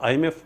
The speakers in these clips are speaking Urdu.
IMF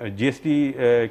GST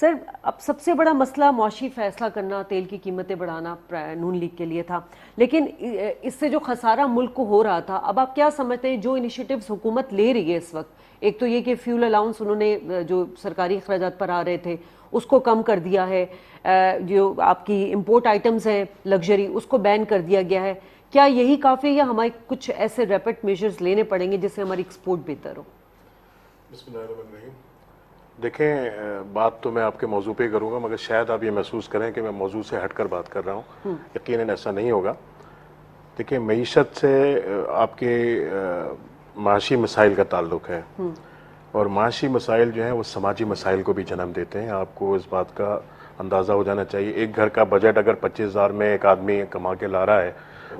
سر اب سب سے بڑا مسئلہ معاشی فیصلہ کرنا، تیل کی قیمتیں بڑھانا نون لیگ کے لیے تھا، لیکن اس سے جو خسارہ ملک کو ہو رہا تھا، اب آپ کیا سمجھتے ہیں جو انیشیٹوز حکومت لے رہی ہے اس وقت؟ ایک تو یہ کہ فیول الاؤنس انہوں نے جو سرکاری اخراجات پر آ رہے تھے اس کو کم کر دیا ہے، جو آپ کی امپورٹ آئٹمز ہیں لگژری اس کو بین کر دیا گیا ہے، کیا یہی کافی ہے یا ہمیں کچھ ایسے ریپڈ میجرز لینے پڑیں گے جس سے ہماری ایکسپورٹ بہتر ہو؟ بسم اللہ الرحمن الرحیم۔ دیکھیں، بات تو میں آپ کے موضوع پہ کروں گا، مگر شاید آپ یہ محسوس کریں کہ میں موضوع سے ہٹ کر بات کر رہا ہوں، یقیناً ایسا نہیں ہوگا۔ دیکھیں، معیشت سے آپ کے معاشی مسائل کا تعلق ہے، اور معاشی مسائل جو ہیں وہ سماجی مسائل کو بھی جنم دیتے ہیں۔ آپ کو اس بات کا اندازہ ہو جانا چاہیے، ایک گھر کا بجٹ اگر 25,000 میں ایک آدمی کما کے لا رہا ہے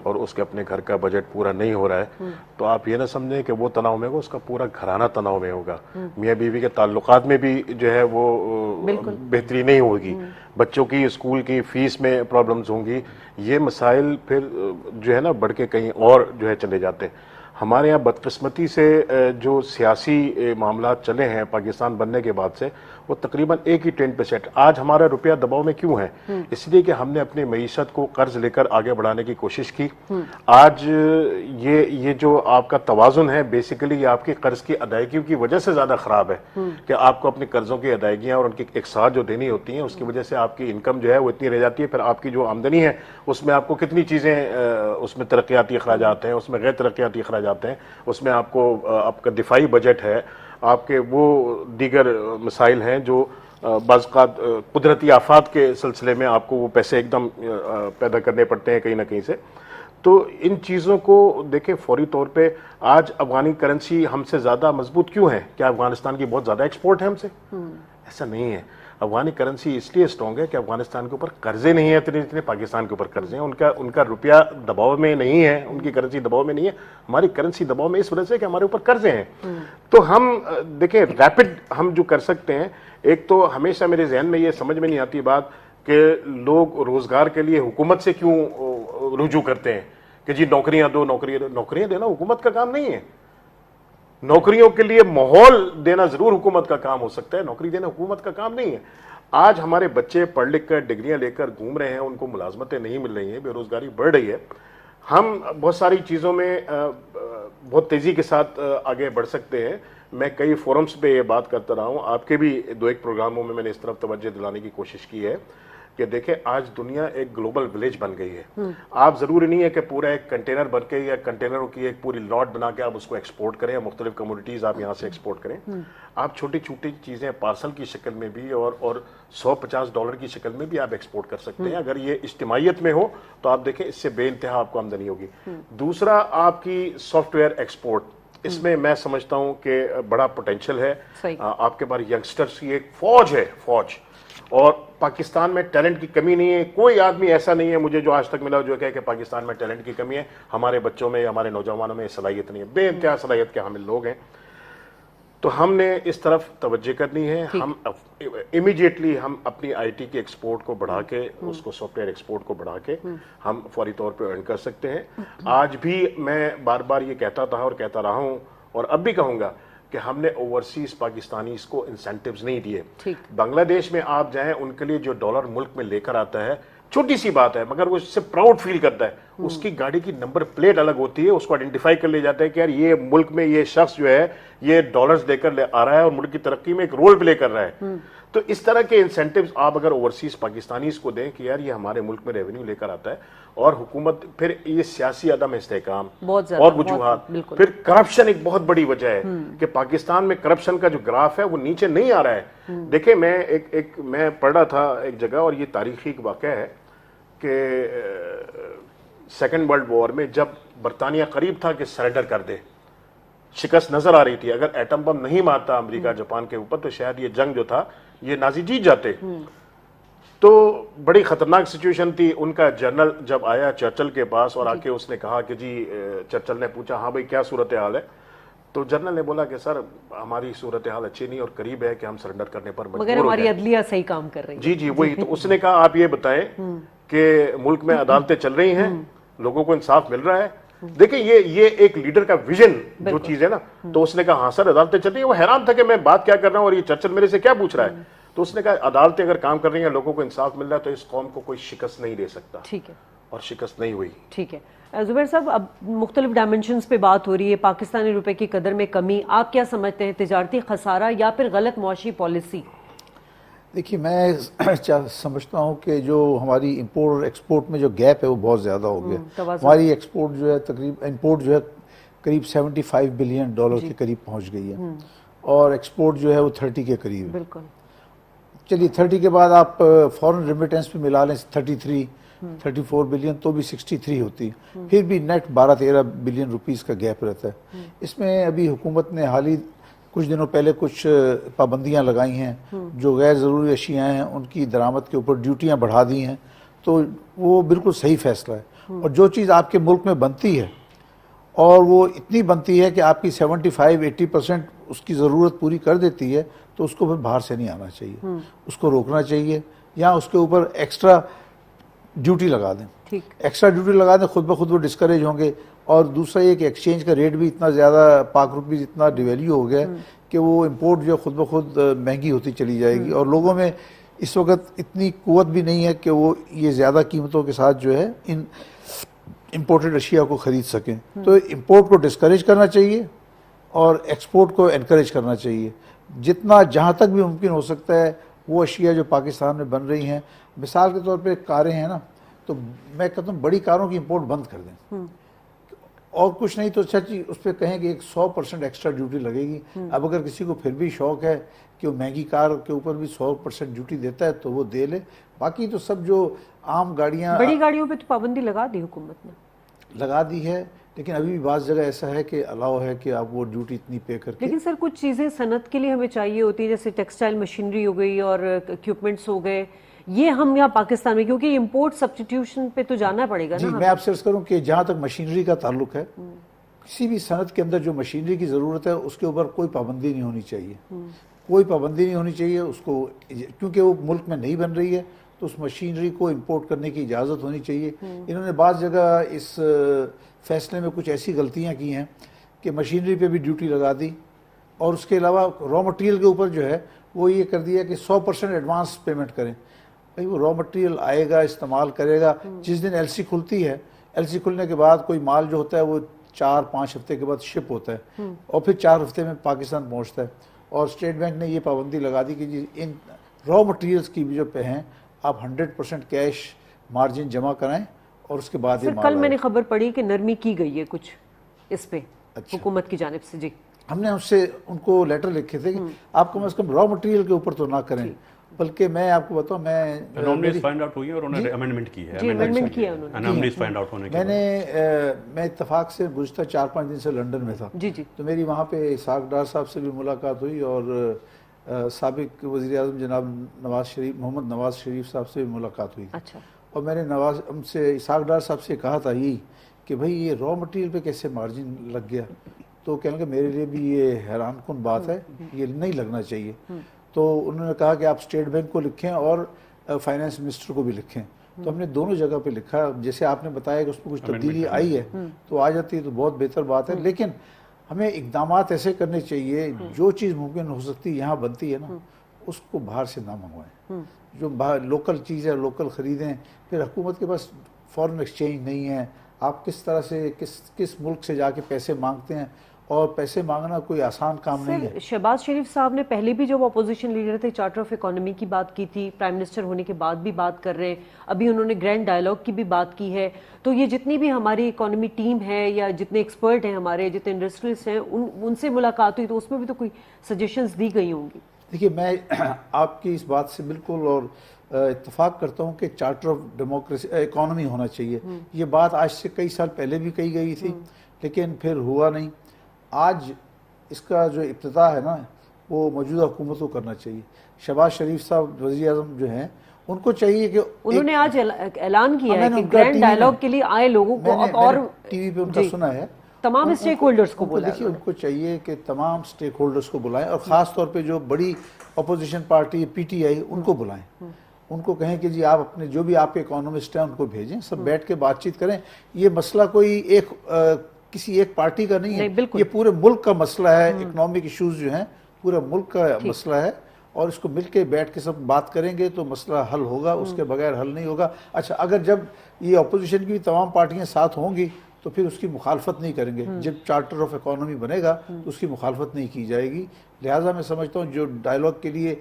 اور اس کے اپنے گھر کا بجٹ پورا نہیں ہو رہا ہے، تو آپ یہ نہ سمجھیں کہ وہ تناؤ میں ہوگا، اس کا پورا گھرانہ تناؤ میں ہوگا، میاں بیوی کے تعلقات میں بھی جو ہے وہ بہتری نہیں ہوگی، بچوں کی اسکول کی فیس میں پرابلمز ہوں گی، یہ مسائل پھر جو ہے نا بڑھ کے کہیں اور جو ہے چلے جاتے ہیں۔ ہمارے یہاں بدقسمتی سے جو سیاسی معاملات چلے ہیں پاکستان بننے کے بعد سے، وہ تقریباً 1% آج ہمارا روپیہ دباؤ میں کیوں ہے؟ اس لیے کہ ہم نے اپنی معیشت کو قرض لے کر آگے بڑھانے کی کوشش کی۔ آج یہ جو آپ کا توازن ہے، بیسیکلی یہ آپ کی قرض کی ادائیگیوں کی وجہ سے زیادہ خراب ہے، کہ آپ کو اپنے قرضوں کی ادائیگیاں اور ان کی ایک ساتھ جو دینی ہوتی ہیں، اس کی وجہ سے آپ کی انکم جو ہے وہ اتنی رہ جاتی ہے، پھر آپ کی جو آمدنی ہے اس میں آپ کو کتنی چیزیں، اس میں ترقیاتی اخراجات ہیں، اس میں غیر ترقیاتی اخراجات ہیں، اس میں آپ کو آپ کا دفاعی بجٹ ہے، آپ کے وہ دیگر مسائل ہیں جو بعض اوقات قدرتی آفات کے سلسلے میں آپ کو وہ پیسے ایک دم پیدا کرنے پڑتے ہیں کہیں نہ کہیں سے۔ تو ان چیزوں کو دیکھیں، فوری طور پہ آج افغانی کرنسی ہم سے زیادہ مضبوط کیوں ہے؟ کیا افغانستان کی بہت زیادہ ایکسپورٹ ہے ہم سے؟ ایسا نہیں ہے۔ افغانی کرنسی اس لیے اسٹرانگ ہے کہ افغانستان کے اوپر قرضے نہیں ہیں اتنے پاکستان کے اوپر قرضے ہیں، ان کا روپیہ دباؤ میں نہیں ہے، ان کی کرنسی دباؤ میں نہیں ہے، ہماری کرنسی دباؤ میں اس وجہ سے کہ ہمارے اوپر قرضے ہیں۔ تو ہم دیکھیں، ریپڈ ہم جو کر سکتے ہیں، ایک تو ہمیشہ میرے ذہن میں یہ سمجھ میں نہیں آتی بات کہ لوگ روزگار کے لیے حکومت سے کیوں رجوع کرتے ہیں کہ جی نوکریاں دو، نوکریاں دینا حکومت کا کام نہیں ہے۔ نوکریوں کے لیے ماحول دینا ضرور حکومت کا کام ہو سکتا ہے، نوکری دینا حکومت کا کام نہیں ہے۔ آج ہمارے بچے پڑھ لکھ کر ڈگریاں لے کر گھوم رہے ہیں، ان کو ملازمتیں نہیں مل رہی ہیں، بے روزگاری بڑھ رہی ہے۔ ہم بہت ساری چیزوں میں بہت تیزی کے ساتھ آگے بڑھ سکتے ہیں۔ میں کئی فورمز پہ یہ بات کرتا رہا ہوں، آپ کے بھی 2-1 پروگراموں میں نے اس طرف توجہ دلانے کی کوشش کی ہے کہ دیکھیں آج دنیا ایک گلوبل ولیج بن گئی ہے۔ آپ ضروری نہیں ہے کہ پورا ایک کنٹینر بن کے یا کنٹینروں کی ایک پوری لاٹ بنا کے آپ اس کو ایکسپورٹ کریں، مختلف کموڈیٹیز آپ یہاں سے ایکسپورٹ کریں۔ آپ چھوٹی چھوٹی چیزیں پارسل کی شکل میں بھی اور $150 کی شکل میں بھی آپ ایکسپورٹ کر سکتے ہیں۔ اگر یہ اجتماعیت میں ہو تو آپ دیکھیں اس سے بے انتہا آپ کو آمدنی ہوگی۔ دوسرا، آپ کی سافٹ ویئر ایکسپورٹ، اس میں میں سمجھتا ہوں کہ بڑا پوٹینشیل ہے۔ آپ کے پاس ینگسٹرز کی ایک فوج ہے، اور پاکستان میں ٹیلنٹ کی کمی نہیں ہے۔ کوئی آدمی ایسا نہیں ہے مجھے جو آج تک ملا جو کہے کہ پاکستان میں ٹیلنٹ کی کمی ہے، ہمارے بچوں میں یا ہمارے نوجوانوں میں صلاحیت نہیں ہے، بے انتہا صلاحیت کے حامل لوگ ہیں۔ تو ہم نے اس طرف توجہ کرنی ہے۔ ہم امیڈیٹلی ہم اپنی آئی ٹی کی ایکسپورٹ کو بڑھا کے، اس کو سافٹ ویئر ایکسپورٹ کو بڑھا کے ہم فوری طور پہ ارن کر سکتے ہیں۔ آج بھی میں بار بار یہ کہتا تھا اور کہتا رہا ہوں اور اب بھی کہوں گا کہ ہم نے اوورسیز پاکستانیز کو انسینٹیوز نہیں دیے۔ بنگلہ دیش میں آپ جائیں، ان کے لیے جو ڈالر ملک میں لے کر آتا ہے، چھوٹی سی بات ہے مگر وہ اس سے پراؤڈ فیل کرتا ہے۔ اس کی گاڑی کی نمبر پلیٹ الگ ہوتی ہے، اس کو آئیڈینٹیفائی کر لیا جاتا ہے کہ یار یہ ملک میں یہ شخص جو ہے یہ ڈالرز لے کر آ رہا ہے اور ملک کی ترقی میں ایک رول پلے کر رہا ہے۔ تو اس طرح کے انسینٹیوز آپ اگر اوورسیز پاکستانیز کو دیں کہ یار یہ ہمارے ملک میں ریونیو لے کر آتا ہے، اور حکومت پھر یہ سیاسی عدم استحکام اور وجوہات، پھر کرپشن ایک بہت بڑی وجہ ہے کہ پاکستان میں کرپشن کا جو گراف ہے وہ نیچے نہیں آ رہا ہے۔ دیکھیں، میں پڑھ رہا تھا ایک جگہ، اور یہ تاریخی ایک واقعہ ہے کہ سیکنڈ ورلڈ وار میں جب برطانیہ قریب تھا کہ سریڈر کر دے، شکست نظر آ رہی تھی، اگر ایٹم بم نہیں مارتا امریکہ جاپان کے اوپر تو شاید یہ جنگ جو تھا یہ نازی جیت جاتے۔ تو بڑی خطرناک سچویشن تھی۔ ان کا جنرل جب آیا چرچل کے پاس اور آ کے اس نے کہا کہ جی، چرچل نے پوچھا ہاں بھائی کیا صورتحال ہے، تو جنرل نے بولا کہ سر ہماری صورتحال اچھی نہیں اور قریب ہے کہ ہم سرنڈر کرنے پر مجبور ہو گئے، مگر ہماری عدلیہ صحیح کام کر رہی ہے۔ جی وہی تو اس نے کہا آپ یہ بتائیں کہ ملک میں عدالتیں چل رہی ہیں، لوگوں کو انصاف مل رہا ہے؟ دیکھیں یہ ایک لیڈر کا ویژن جو چیز ہے نا، تو اس نے کہا ہاں سر عدالتیں چل رہی ہیں۔ وہ حیران تھا کہ میں بات کیا کر رہا ہوں اور یہ چرچل میرے سے کیا پوچھ رہا ہے۔ تو اس نے کہا عدالتیں اگر کام کر رہی ہیں, لوگوں کو انصاف مل رہا ہے, تو اس قوم کو کوئی شکست نہیں دے سکتا, ٹھیک ہے, اور شکست نہیں ہوئی. ٹھیک ہے. زبیر صاحب, اب مختلف ڈائمنشنز پہ بات ہو رہی ہے, پاکستانی روپے کی قدر میں کمی, آپ کیا سمجھتے ہیں, تجارتی خسارہ یا پھر غلط معاشی پالیسی؟ دیکھیے میں سمجھتا ہوں کہ جو ہماری امپورٹ اور ایکسپورٹ میں جو گیپ ہے وہ بہت زیادہ ہو گیا. ہماری ایکسپورٹ جو ہے تقریباً امپورٹ جو ہے قریب $75 بلین کے قریب پہنچ گئی ہے, اور ایکسپورٹ جو ہے وہ 30 کے قریب ہے. بالکل. چلیے 30 کے بعد آپ فورن ریمیٹنس پہ ملا لیں 34 بلین, تو بھی 63 ہوتی, پھر بھی نیٹ 12-13 بلین روپیز کا گیپ رہتا ہے. اس میں ابھی حکومت نے حال ہی کچھ دنوں پہلے کچھ پابندیاں لگائی ہیں, جو غیر ضروری اشیاء ہیں ان کی درآمد کے اوپر ڈیوٹیاں بڑھا دی ہیں, تو وہ بالکل صحیح فیصلہ ہے. اور جو چیز آپ کے ملک میں بنتی ہے اور وہ اتنی بنتی ہے کہ آپ کی 75-80% اس کی ضرورت پوری کر دیتی ہے, تو اس کو پھر باہر سے نہیں آنا چاہیے, اس کو روکنا چاہیے, یا اس کے اوپر ایکسٹرا ڈیوٹی لگا دیں. ایکسٹرا ڈیوٹی لگا دیں, خود بخود وہ ڈسکریج ہوں گے. اور دوسرا یہ کہ ایکسچینج کا ریٹ بھی اتنا زیادہ, پاک روپیز اتنا ڈیویلیو ہو گیا کہ وہ امپورٹ جو خود بخود مہنگی ہوتی چلی جائے گی, اور لوگوں میں اس وقت اتنی قوت بھی نہیں ہے کہ وہ یہ زیادہ قیمتوں کے ساتھ جو ہے ان امپورٹڈ اشیاء کو خرید سکیں. تو امپورٹ کو ڈسکریج کرنا چاہیے اور ایکسپورٹ کو انکریج کرنا چاہیے. جتنا جہاں تک بھی ممکن ہو سکتا ہے وہ اشیاء جو پاکستان میں بن رہی ہیں, مثال کے طور پہ کاریں ہیں نا, تو میں کہتا ہوں بڑی کاروں کی امپورٹ بند کر دیں, اور کچھ نہیں تو اچھا چیز اس پہ کہیں کہ 100% ایکسٹرا ڈیوٹی لگے گی. اب اگر کسی کو پھر بھی شوق ہے کہ وہ مہنگی کار کے اوپر بھی 100% ڈیوٹی دیتا ہے تو وہ دے لے. باقی تو سب جو عام گاڑیاں, بڑی گاڑیوں پہ تو پابندی لگا دی حکومت نے, لگا دی ہے, لیکن ابھی بھی بعض جگہ ایسا ہے کہ الاؤ ہے کہ آپ وہ ڈیوٹی اتنی پے کر کے. لیکن سر کچھ چیزیں صنعت کے لیے ہمیں چاہیے ہوتی ہے, جیسے ٹیکسٹائل مشینری ہو گئی اور اکوپمنٹس ہو گئے, یہ ہم یہاں پاکستان میں, کیونکہ امپورٹ سبسٹیٹیوشن پہ تو جانا پڑے گا نا. جی میں آپ سے عرض کروں کہ جہاں تک مشینری کا تعلق ہے, کسی بھی صنعت کے اندر جو مشینری کی ضرورت ہے اس کے اوپر کوئی پابندی نہیں ہونی چاہیے, کوئی پابندی نہیں ہونی چاہیے اس کو, کیونکہ وہ ملک میں نہیں بن رہی ہے تو اس مشینری کو امپورٹ کرنے کی اجازت ہونی چاہیے. انہوں نے بعض جگہ اس فیصلے میں کچھ ایسی غلطیاں کی ہیں کہ مشینری پہ بھی ڈیوٹی لگا دی, اور اس کے علاوہ را مٹیریل کے اوپر جو ہے وہ یہ کر دیا کہ 100% ایڈوانس پیمنٹ کریں. بھائی وہ را مٹیریل آئے گا, استعمال کرے گا, جس دن ایل سی کھلتی ہے, ایل سی کھلنے کے بعد کوئی مال جو ہوتا ہے وہ 4-5 ہفتے کے بعد شپ ہوتا ہے, اور پھر 4 ہفتے میں پاکستان پہنچتا ہے. اور اسٹیٹ بینک نے یہ پابندی لگا دی کہ جی ان را مٹیریلس کی بھی جو پہ ہیں آپ 100% کیش مارجن جمع کرائیں, اور اس کے بعد یہ کل میں نے خبر پڑھی کہ نرمی کی گئی ہے کچھ اس پہ حکومت کی جانب سے. جی ہم نے ان کو لیٹر لکھے تھے کہ آپ کم از کم را مٹیریل کے اوپر تو نہ کریں, بلکہ میں آپ کو بتاؤں میں انوملیز فائنڈ آؤٹ ہوئی اور انہوں نے امینڈمنٹ کی ہے, امینڈمنٹ کیا انہوں نے, انوملیز فائنڈ آؤٹ ہونے کے میں اتفاق سے گزشتہ 4-5 دن سے لنڈن میں تھا. جی جی. تو میری وہاں پہ اسحاق ڈار صاحب سے بھی ملاقات ہوئی, اور سابق وزیر اعظم جناب محمد نواز شریف صاحب سے بھی ملاقات ہوئی. اچھا. اور میں نے اسحاق ڈار صاحب سے کہا تھا یہی کہ بھئی یہ را مٹیریل پہ کیسے مارجن لگ گیا, تو کہنے کہ میرے لیے بھی یہ حیران کن بات ہے, یہ نہیں لگنا چاہیے. تو انہوں نے کہا کہ آپ اسٹیٹ بینک کو لکھیں اور فائنانس منسٹر کو بھی لکھیں. تو ہم نے دونوں جگہ پہ لکھا. جیسے آپ نے بتایا کہ اس میں کچھ تبدیلی آئی ہے تو آ جاتی ہے تو بہت بہتر بات ہے, لیکن ہمیں اقدامات ایسے کرنے چاہیے جو چیز ممکن ہو سکتی یہاں بنتی ہے نا اس کو باہر سے نہ منگوائیں. جو باہر لوکل چیز ہے لوکل خریدیں. پھر حکومت کے پاس فورن ایکسچینج نہیں ہے, آپ کس طرح سے کس ملک سے جا کے پیسے مانگتے ہیں, اور پیسے مانگنا کوئی آسان کام نہیں ہے. شہباز شریف صاحب نے پہلے بھی جب اپوزیشن لیڈر تھے چارٹر آف اکانومی کی بات کی تھی, پرائم منسٹر ہونے کے بعد بھی بات کر رہے ہیں, ابھی انہوں نے گرینڈ ڈائیلاگ کی بھی بات کی ہے. تو یہ جتنی بھی ہماری اکانومی ٹیم ہے یا جتنے ایکسپرٹ ہیں ہمارے, جتنے انڈسٹریلسٹ ہیں, ان سے ملاقات ہوئی تو اس میں بھی تو کوئی سجیشنز دی گئی ہوں گی. دیکھیے میں آپ کی اس بات سے بالکل اور اتفاق کرتا ہوں کہ چارٹر آف ڈیموکریسی اکانومی ہونا چاہیے. یہ بات آج سے کئی سال پہلے بھی کہی گئی تھی لیکن پھر ہوا نہیں. آج اس کا جو ابتدا ہے نا وہ موجودہ حکومت کو کرنا چاہیے. شہباز شریف صاحب وزیر اعظم جو ہیں ان کو چاہیے کہ انہوں نے آج اعلان کیا ہے کہ گرینڈ ڈائیلاگ کے لیے آئے لوگوں کو, اور ٹی وی پہ ان کا سنا ہے, تمام اسٹیک ہولڈرز کو بلائیں. دیکھیے ان کو چاہیے کہ تمام اسٹیک ہولڈرز کو بلائیں, اور خاص طور پہ جو بڑی opposition party P T I ان کو بلائیں. ان کو کہیں کہ جی آپ اپنے جو بھی آپ کے اکانومسٹ ہیں ان کو بھیجیں, سب بیٹھ کے بات چیت کریں. یہ مسئلہ کوئی کسی ایک پارٹی کا نہیں ہے, یہ پورے ملک کا مسئلہ ہے. اکنامک ایشوز جو ہیں پورے ملک کا مسئلہ ہے, اور اس کو مل کے بیٹھ کے سب بات کریں گے تو مسئلہ حل ہوگا, اس کے بغیر حل نہیں ہوگا. اچھا, اگر جب یہ اپوزیشن کی تمام پارٹیاں ساتھ ہوں گی تو پھر اس کی مخالفت نہیں کریں گے. جب چارٹر آف اکانومی بنے گا تو اس کی مخالفت نہیں کی جائے گی. لہٰذا میں سمجھتا ہوں جو ڈائلاگ کے لیے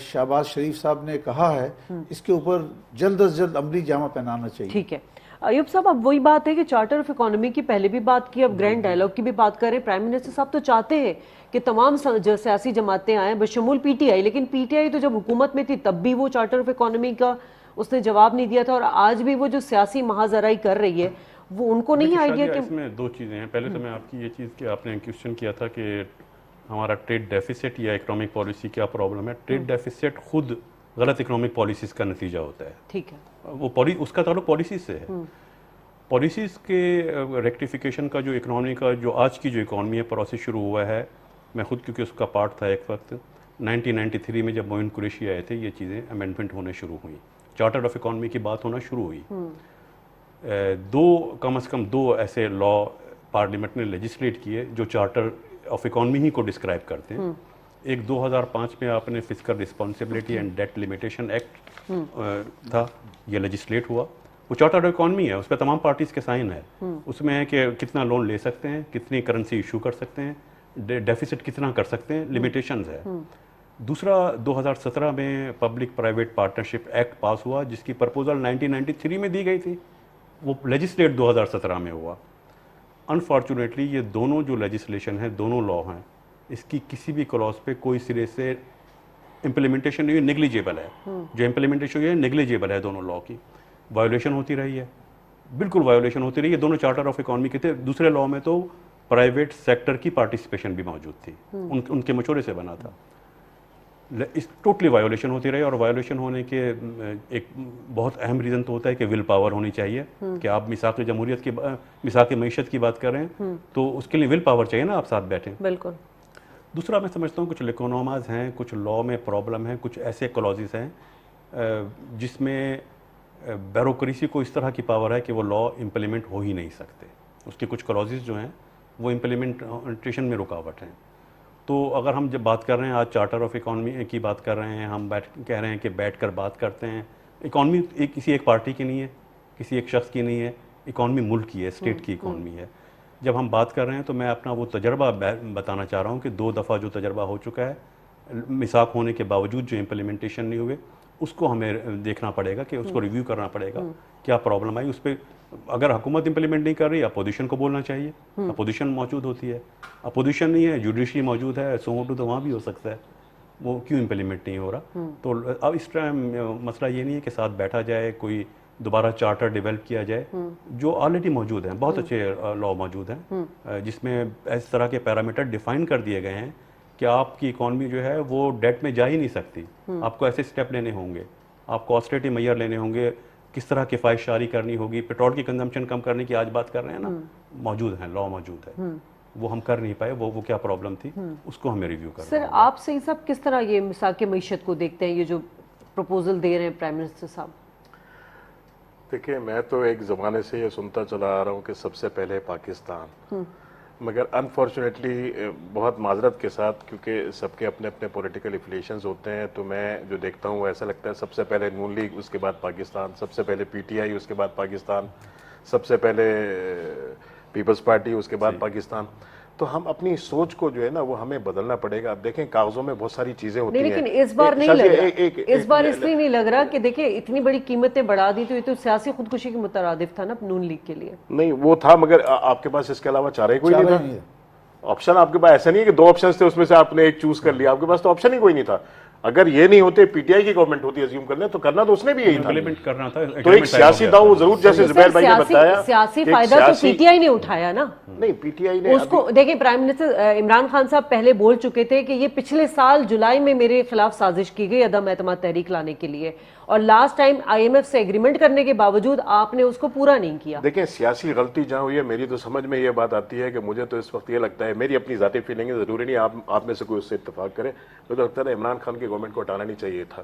شہباز شریف صاحب نے کہا ہے, اس کے اوپر جلد از جلد عملی جامہ پہنانا چاہیے. ٹھیک ہے ایوب صاحب, اب وہی بات ہے کہ چارٹر آف اکانومی کی پہلے بھی بات کی, اب گرینڈ ڈائلاگ کی بھی بات کریں. پرائم منسٹر صاحب تو چاہتے ہیں کہ تمام سیاسی جماعتیں آئیں بشمول پی ٹی آئی, لیکن پی ٹی آئی تو جب حکومت میں تھی تب بھی وہ چارٹر آف اکانومی کا اس نے جواب نہیں دیا تھا, اور آج بھی وہ جو سیاسی مہاذرائی کر رہی ہے وہ ان کو نہیں آئیڈیا کہ اس میں دو چیزیں ہیں. پہلے تو میں آپ کی یہ چیز کہ آپ نے کوشچن کیا تھا کہ ہمارا ٹریڈ ڈیفیسٹ یا اکنامک پالیسی کیا پرابلم ہے. ٹریڈ ڈیفیسٹ خود غلط اکنامک پالیسیز کا نتیجہ ہوتا ہے. ٹھیک ہے, وہ اس کا تعلق پالیسیز سے ہے. پالیسیز کے ریکٹیفیکیشن کا جو اکنامی کا جو آج کی جو اکانومی ہے پروسیس شروع ہوا ہے, میں خود کیونکہ اس کا پارٹ تھا ایک وقت 1993 میں جب معین قریشی آئے تھے یہ چیزیں امینڈمنٹ ہونے شروع ہوئیں, چارٹر آف اکانومی کی بات ہونا شروع ہوئی. کم از کم دو ایسے لا پارلیمنٹ نے لیجسلیٹ کیے جو چارٹر آف اکانومی ہی کو ڈسکرائب کرتے ہیں. ایک 2005 میں آپ نے fiscal responsibility and debt limitation act تھا, یہ لیجسلیٹ ہوا. وہ چارٹر آف اکانومی ہے, اس پہ تمام پارٹیز کے سائن ہے. اس میں ہے کہ کتنا لون لے سکتے ہیں, کتنی کرنسی ایشو کر سکتے ہیں, ڈیفیسٹ کتنا کر سکتے ہیں, لمیٹیشنز ہے. دوسرا 2017 میں پبلک پرائیویٹ پارٹنرشپ ایکٹ پاس ہوا جس کی پرپوزل 1993 میں دی گئی تھی, وہ لیجسلیٹ 2017 میں ہوا. انفارچونیٹلی یہ دونوں جو لیجسلیشن ہے, دونوں لا ہیں, اس کی کسی بھی کلاس پہ کوئی سرے سے امپلیمنٹیشن نہیں, نیگلیجیبل ہے. جو امپلیمنٹیشن ہے نیگلیجیبل ہے دونوں لا کی. وائلیشن ہوتی رہی ہے, بالکل وائلیشن ہوتی رہی ہے. دونوں چارٹر آف اکانومی کے تھے. دوسرے لا میں تو پرائیویٹ سیکٹر کی پارٹیسپیشن بھی موجود تھی, ان کے مشورے سے بنا تھا. اس ٹوٹلی وائلیشن ہوتی رہی, اور وائلیشن ہونے کے ایک بہت اہم ریزن تو ہوتا ہے کہ ول پاور ہونی چاہیے. کہ آپ میثاق جمہوریت کی میثاق معیشت کی بات کر رہے ہیں تو اس کے لیے ول پاور چاہیے نا, آپ ساتھ بیٹھیں. بالکل. دوسرا میں سمجھتا ہوں کچھ لیکونوماز ہیں, کچھ لا میں پرابلم ہیں, کچھ ایسے کلوزز ہیں جس میں بیوروکریسی کو اس طرح کی پاور ہے کہ وہ لا امپلیمنٹ ہو ہی نہیں سکتے. اس کے کچھ کلوزز جو ہیں وہ امپلیمنٹیشن میں رکاوٹ ہیں. تو اگر ہم جب بات کر رہے ہیں آج چارٹر آف اکانومی کی بات کر رہے ہیں, ہم کہہ رہے ہیں کہ بیٹھ کر بات کرتے ہیں. اکانومی کسی ایک پارٹی کی نہیں ہے, کسی ایک شخص کی نہیں ہے, اکانومی ملک کی ہے, اسٹیٹ کی اکانومی ہے. جب ہم بات کر رہے ہیں تو میں اپنا وہ تجربہ بتانا چاہ رہا ہوں کہ 2 دفعہ جو تجربہ ہو چکا ہے, میثاق ہونے کے باوجود جو امپلیمنٹیشن نہیں ہوئے, اس کو ہمیں دیکھنا پڑے گا کہ اس کو ریویو کرنا پڑے گا کیا پرابلم آئی. اس پہ اگر حکومت امپلیمنٹ نہیں کر رہی, اپوزیشن کو بولنا چاہیے. اپوزیشن موجود ہوتی ہے, اپوزیشن نہیں ہے, جوڈیشری موجود ہے, سو تو وہاں بھی ہو سکتا ہے, وہ کیوں امپلیمنٹ نہیں ہو رہا. تو اب اس ٹائم مسئلہ یہ نہیں ہے کہ ساتھ بیٹھا جائے, کوئی دوبارہ چارٹر ڈیولپ کیا جائے. جو آلریڈی موجود ہیں, بہت اچھے لا موجود ہیں جس میں اس طرح کے پیرامیٹر ڈیفائن کر دیے گئے ہیں کہ آپ کی اکانومی جو ہے وہ ڈیٹ میں جا ہی نہیں سکتی. آپ کو ایسے اسٹیپ لینے ہوں گے, آپ کو آسٹریٹی معیار لینے ہوں گے, کس طرح کفایت شعاری کرنی ہوگی. پیٹرول کی کنزمپشن کم کرنے کی آج بات کر رہے ہیں نا, موجود ہیں, لا موجود ہے. وہ ہم کر نہیں پائے, وہ کیا پرابلم تھی, اس کو ہمیں ریویو کرنا. سر آپ صحیح صاحب کس طرح یہ میثاق معیشت کو دیکھتے ہیں, یہ جو پروپوزل دے رہے ہیں پرائم منسٹر صاحب؟ دیکھیں, میں تو ایک زمانے سے یہ سنتا چلا آ رہا ہوں کہ سب سے پہلے پاکستان, مگر انفارچونیٹلی بہت معذرت کے ساتھ, کیونکہ سب کے اپنے اپنے پولیٹیکل افیلیشنز ہوتے ہیں, تو میں جو دیکھتا ہوں وہ ایسا لگتا ہے سب سے پہلے نون لیگ, اس کے بعد پاکستان, سب سے پہلے پی ٹی آئی, اس کے بعد پاکستان, سب سے پہلے پیپلز پارٹی, اس کے بعد پاکستان. تو ہم اپنی سوچ کو جو ہے نا وہ ہمیں بدلنا پڑے گا. اب دیکھیں کاغذوں میں بہت ساری چیزیں ہوتی ہیں, لیکن اس بار نہیں لگ رہا, اس بار اس لیے نہیں لگ رہا کہ دیکھیں اتنی بڑی قیمتیں بڑھا دی تو یہ تو سیاسی خودکشی کے مترادف تھا نا نون لیگ کے لیے. نہیں وہ تھا, مگر آپ کے پاس اس کے علاوہ چارہ کوئی نہیں تھا. آپشن آپ کے پاس ایسا نہیں ہے کہ 2 آپشنز تھے, اس میں سے آپ نے ایک چوز کر لیا. آپ کے پاس تو آپشن ہی کوئی نہیں تھا. اگر یہ نہیں ہوتے, پی ٹی آئی کی گورنمنٹ ہوتی ازیوم کرنے, تو کرنا تو اس نے بھی یہی تھا, امپلیمنٹ کرنا تھا. تو ایک سیاسی داؤ ضرور, جیسے زبیر بھائی نے بتایا, سیاسی فائدہ تو پی ٹی آئی نے اٹھایا نا. نہیں, پی ٹی آئی نے اس کو دیکھیں, پرائم منسٹر عمران خان صاحب پہلے بول چکے تھے کہ یہ پچھلے سال جولائی میں میرے خلاف سازش کی گئی عدم اعتماد تحریک لانے کے لیے, اور لاسٹ ٹائم IMF سے ایگریمنٹ کرنے کے باوجود آپ نے اس کو پورا نہیں کیا. دیکھیں سیاسی غلطی جہاں ہوئی ہے میری تو سمجھ میں یہ بات آتی ہے کہ مجھے تو اس وقت یہ لگتا ہے, میری اپنی ذاتی فیلنگ ہے, ضروری نہیں آپ میں سے کوئی اس سے اتفاق کرے, مجھے تو لگتا ہے عمران خان کی گورنمنٹ کو ہٹانا نہیں چاہیے تھا.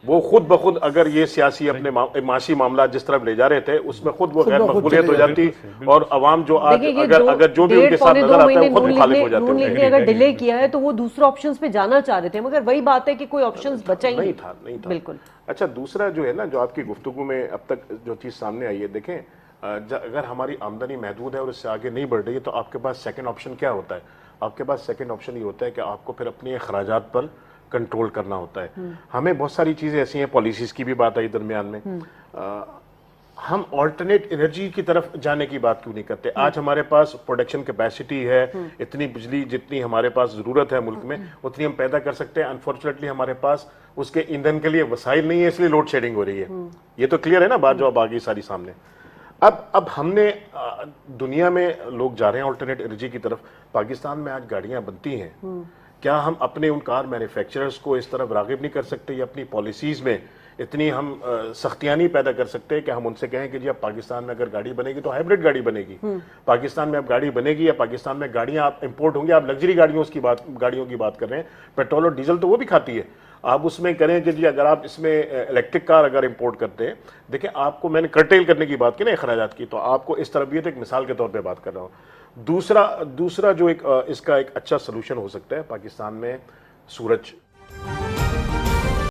وہ خود بخود اگر یہ سیاسی اپنے معاشی معاملات جس طرف لے جا رہے تھے اس میں خود وہ غیر مقبولیت ہو جاتی, اور عوام جو آج اگر جو بھی ان کے ساتھ نظر آتا ہے وہ خود مخالف ہو جاتے نون لیگ نے اگر ڈیلے کیا ہے تو وہ دوسرے آپشنز پہ جانا چاہ رہے تھے, مگر وہی بات ہے کہ کوئی آپشنز بچا ہی نہیں تھا. بالکل. اچھا دوسرا جو ہے نا, جو آپ کی گفتگو میں اب تک جو چیز سامنے آئی ہے, دیکھیں اگر ہماری آمدنی محدود ہے اور اس سے آگے نہیں بڑھ رہی ہے تو آپ کے پاس سیکنڈ آپشن کیا ہوتا ہے؟ آپ کے پاس سیکنڈ آپشن یہ ہوتا ہے کہ آپ کو پھر اپنے اخراجات پر کنٹرول کرنا ہوتا ہے. ہمیں بہت ساری چیزیں ایسی ہیں, پالیسیز کی بھی بات آئی درمیان میں, ہم آلٹرنیٹ انرجی کی طرف جانے کی بات کیوں نہیں کرتے؟ آج ہمارے پاس پروڈکشن کیپیسٹی ہے, اتنی بجلی جتنی ہمارے پاس ضرورت ہے ملک میں اتنی ہم پیدا کر سکتے ہیں. انفارچونیٹلی ہمارے پاس اس کے ایندھن کے لیے وسائل نہیں ہے, اس لیے لوڈ شیڈنگ ہو رہی ہے. یہ تو کلیئر ہے نا بات جو اب آگئی ساری سامنے. اب ہم نے دنیا میں لوگ جا رہے ہیں آلٹرنیٹ انرجی کی طرف, پاکستان میں آج گاڑیاں بنتی ہیں, کیا ہم اپنے ان کار مینوفیکچررز کو اس طرف راغب نہیں کر سکتے, یا اپنی پالیسیز میں اتنی ہم سختیاں نہیں پیدا کر سکتے کہ ہم ان سے کہیں کہ جی اب پاکستان میں اگر گاڑی بنے گی تو ہائبرڈ گاڑی بنے گی, پاکستان میں اب گاڑی بنے گی یا پاکستان میں گاڑیاں آپ امپورٹ ہوں گی, آپ لگژری گاڑیوں کی بات کر رہے ہیں, پیٹرول اور ڈیزل تو وہ بھی کھاتی ہے, آپ اس میں کریں کہ جی اگر آپ اس میں الیکٹرک کار اگر امپورٹ کرتے ہیں, دیکھیں آپ کو میں نے کرٹیل کرنے کی بات کی نا اخراجات کی, تو آپ کو اس طرف بھی ایک مثال کے طور پہ بات کر رہا ہوں. دوسرا جو اس کا ایک اچھا سلوشن ہو سکتا ہے, پاکستان میں سورج